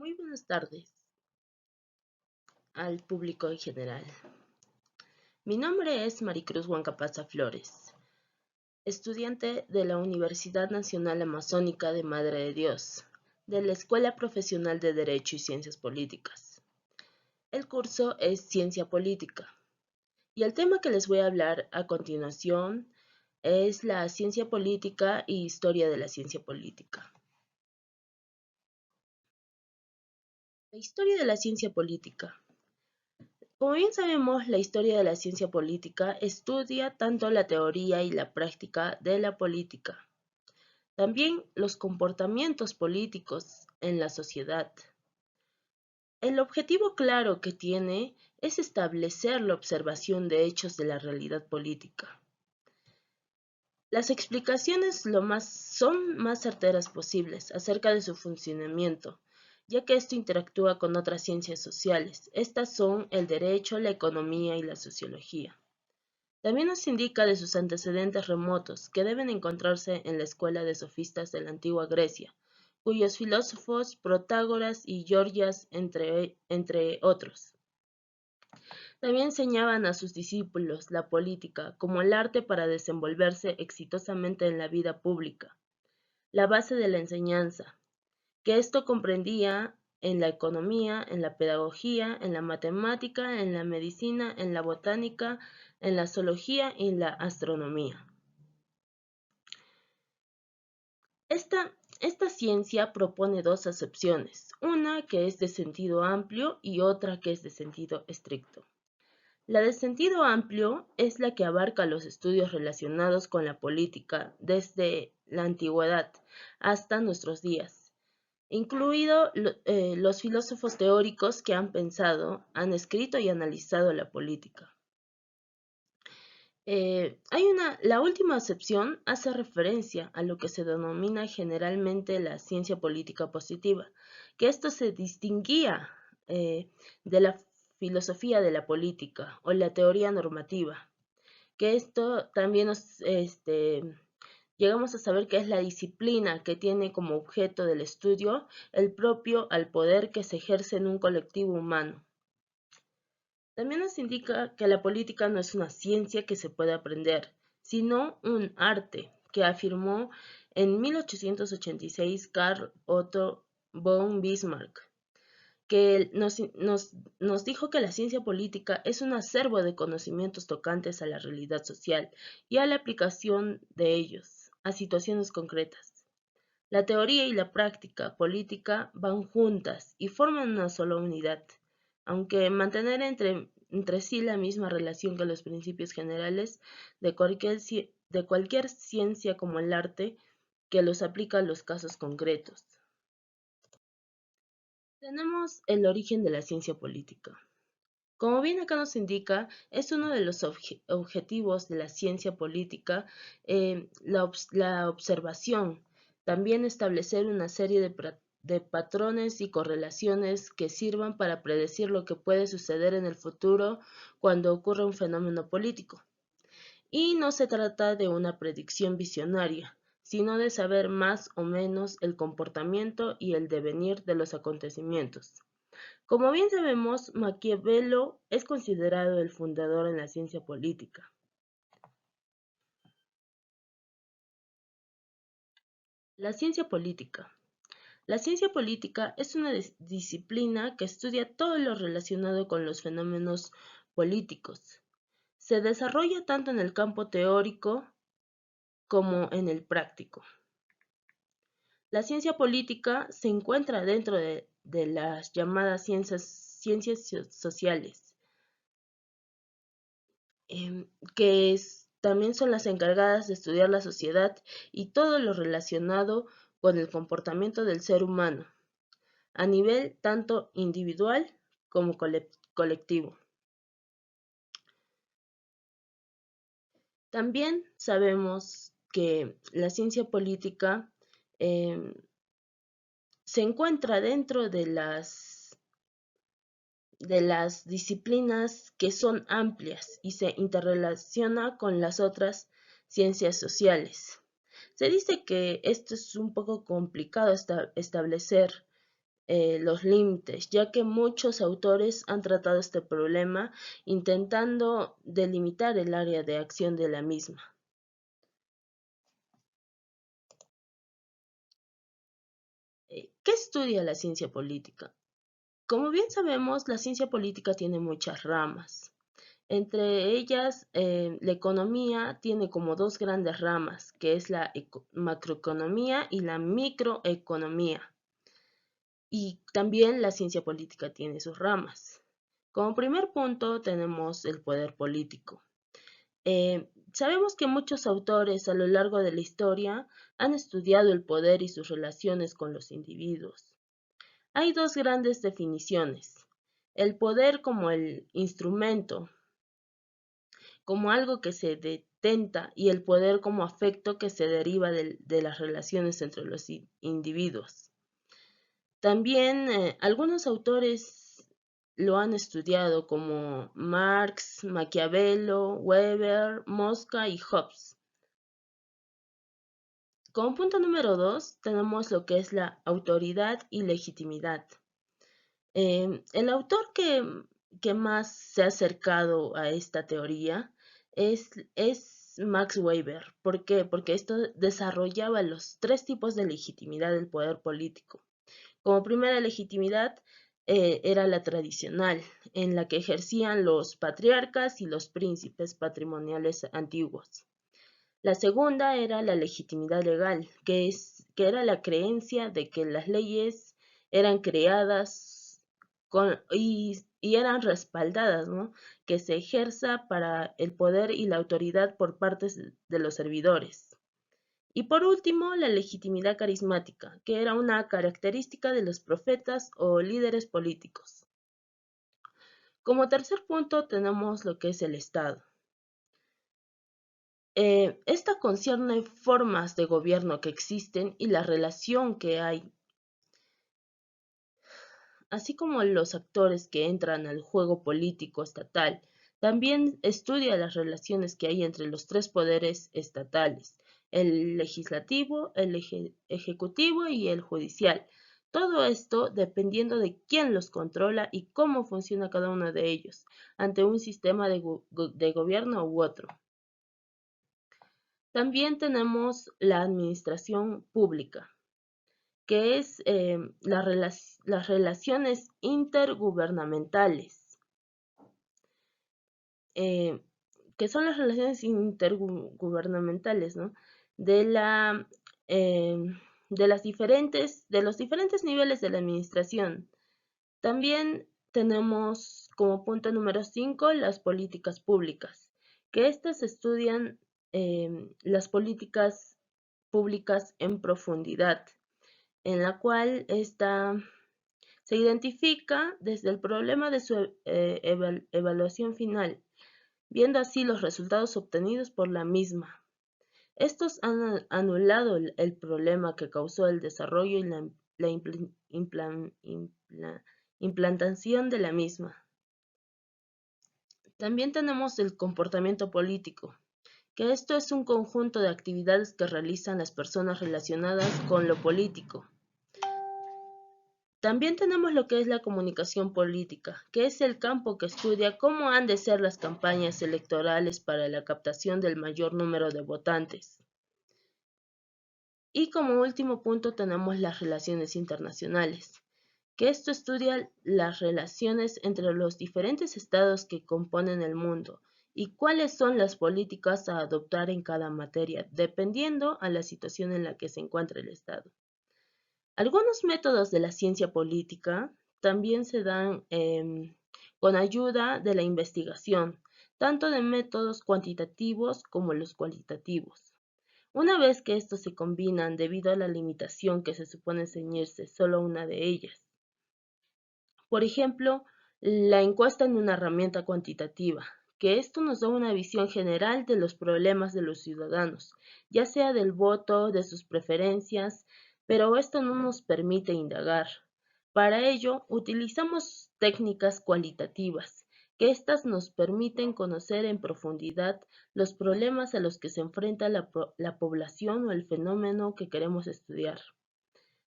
Muy buenas tardes al público en general. Mi nombre es Maricruz Huancapaza Flores, estudiante de la Universidad Nacional Amazónica de Madre de Dios, de la Escuela Profesional de Derecho y Ciencias Políticas. El curso es Ciencia Política y el tema que les voy a hablar a continuación es la ciencia política y historia de la ciencia política. La historia de la ciencia política. Como bien sabemos, la historia de la ciencia política estudia tanto la teoría y la práctica de la política, también los comportamientos políticos en la sociedad. El objetivo claro que tiene es establecer la observación de hechos de la realidad política. Las explicaciones son más certeras posibles acerca de su funcionamiento, ya que esto interactúa con otras ciencias sociales. Estas son el derecho, la economía y la sociología. También nos indica de sus antecedentes remotos, que deben encontrarse en la escuela de sofistas de la antigua Grecia, cuyos filósofos Protágoras y Gorgias, entre otros. También enseñaban a sus discípulos la política como el arte para desenvolverse exitosamente en la vida pública, la base de la enseñanza, que esto comprendía en la economía, en la pedagogía, en la matemática, en la medicina, en la botánica, en la zoología y en la astronomía. Esta ciencia propone dos acepciones, una que es de sentido amplio y otra que es de sentido estricto. La de sentido amplio es la que abarca los estudios relacionados con la política desde la antigüedad hasta nuestros días, incluido los filósofos teóricos que han pensado, han escrito y analizado la política. La última acepción hace referencia a lo que se denomina generalmente la ciencia política positiva, que esto se distinguía de la filosofía de la política o la teoría normativa, que esto también llegamos a saber que es la disciplina que tiene como objeto del estudio el propio al poder que se ejerce en un colectivo humano. También nos indica que la política no es una ciencia que se puede aprender, sino un arte, que afirmó en 1886 Karl Otto von Bismarck, que nos dijo que la ciencia política es un acervo de conocimientos tocantes a la realidad social y a la aplicación de ellos a situaciones concretas. La teoría y la práctica política van juntas y forman una sola unidad, aunque mantener entre sí la misma relación que los principios generales de cualquier ciencia como el arte que los aplica a los casos concretos. Tenemos el origen de la ciencia política. Como bien acá nos indica, es uno de los objetivos de la ciencia política la observación, también establecer una serie de patrones y correlaciones que sirvan para predecir lo que puede suceder en el futuro cuando ocurra un fenómeno político. Y no se trata de una predicción visionaria, sino de saber más o menos el comportamiento y el devenir de los acontecimientos. Como bien sabemos, Maquiavelo es considerado el fundador en la ciencia política. La ciencia política. La ciencia política es una disciplina que estudia todo lo relacionado con los fenómenos políticos. Se desarrolla tanto en el campo teórico como en el práctico. La ciencia política se encuentra dentro de las llamadas ciencias sociales, que también son las encargadas de estudiar la sociedad y todo lo relacionado con el comportamiento del ser humano, a nivel tanto individual como colectivo. También sabemos que la ciencia política eh, se encuentra dentro de las disciplinas que son amplias y se interrelaciona con las otras ciencias sociales. Se dice que esto es un poco complicado establecer los límites, ya que muchos autores han tratado este problema intentando delimitar el área de acción de la misma. ¿Qué estudia la ciencia política? Como bien sabemos, la ciencia política tiene muchas ramas. Entre ellas, la economía tiene como dos grandes ramas, que es la macroeconomía y la microeconomía. Y también la ciencia política tiene sus ramas. Como primer punto tenemos el poder político. Sabemos que muchos autores a lo largo de la historia han estudiado el poder y sus relaciones con los individuos. Hay dos grandes definiciones: el poder como el instrumento, como algo que se detenta, y el poder como afecto que se deriva de las relaciones entre los individuos. También algunos autores lo han estudiado como Marx, Maquiavelo, Weber, Mosca y Hobbes. Como punto número 2 tenemos lo que es la autoridad y legitimidad. El autor que más se ha acercado a esta teoría es Max Weber. ¿Por qué? Porque esto desarrollaba los tres tipos de legitimidad del poder político. Como primera legitimidad era la tradicional, en la que ejercían los patriarcas y los príncipes patrimoniales antiguos. La segunda era la legitimidad legal, que era la creencia de que las leyes eran creadas y eran respaldadas, ¿no? Que se ejerza para el poder y la autoridad por parte de los servidores. Y por último, la legitimidad carismática, que era una característica de los profetas o líderes políticos. Como tercer punto tenemos lo que es el Estado. Esta concierne formas de gobierno que existen y la relación que hay, así como los actores que entran al juego político estatal. También estudia las relaciones que hay entre los tres poderes estatales: el legislativo, el ejecutivo y el judicial. Todo esto dependiendo de quién los controla y cómo funciona cada uno de ellos ante un sistema de gobierno u otro. También tenemos la administración pública, que es las relaciones intergubernamentales, eh, que son las relaciones intergubernamentales, ¿no? De la, eh, de de los diferentes niveles de la administración. También tenemos como punto número 5 las políticas públicas, que estas estudian las políticas públicas en profundidad, en la cual se identifica desde el problema de su evaluación final, viendo así los resultados obtenidos por la misma. Estos han anulado el problema que causó el desarrollo y la implantación de la misma. También tenemos el comportamiento político, que esto es un conjunto de actividades que realizan las personas relacionadas con lo político. También tenemos lo que es la comunicación política, que es el campo que estudia cómo han de ser las campañas electorales para la captación del mayor número de votantes. Y como último punto tenemos las relaciones internacionales, que esto estudia las relaciones entre los diferentes estados que componen el mundo y cuáles son las políticas a adoptar en cada materia, dependiendo a la situación en la que se encuentra el estado. Algunos métodos de la ciencia política también se dan con ayuda de la investigación, tanto de métodos cuantitativos como los cualitativos. Una vez que estos se combinan debido a la limitación que se supone ceñirse solo una de ellas. Por ejemplo, la encuesta en una herramienta cuantitativa, que esto nos da una visión general de los problemas de los ciudadanos, ya sea del voto, de sus preferencias, pero esto no nos permite indagar. Para ello, utilizamos técnicas cualitativas, que éstas nos permiten conocer en profundidad los problemas a los que se enfrenta la población o el fenómeno que queremos estudiar.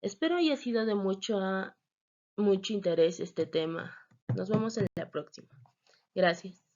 Espero haya sido de mucha mucho interés este tema. Nos vemos en la próxima. Gracias.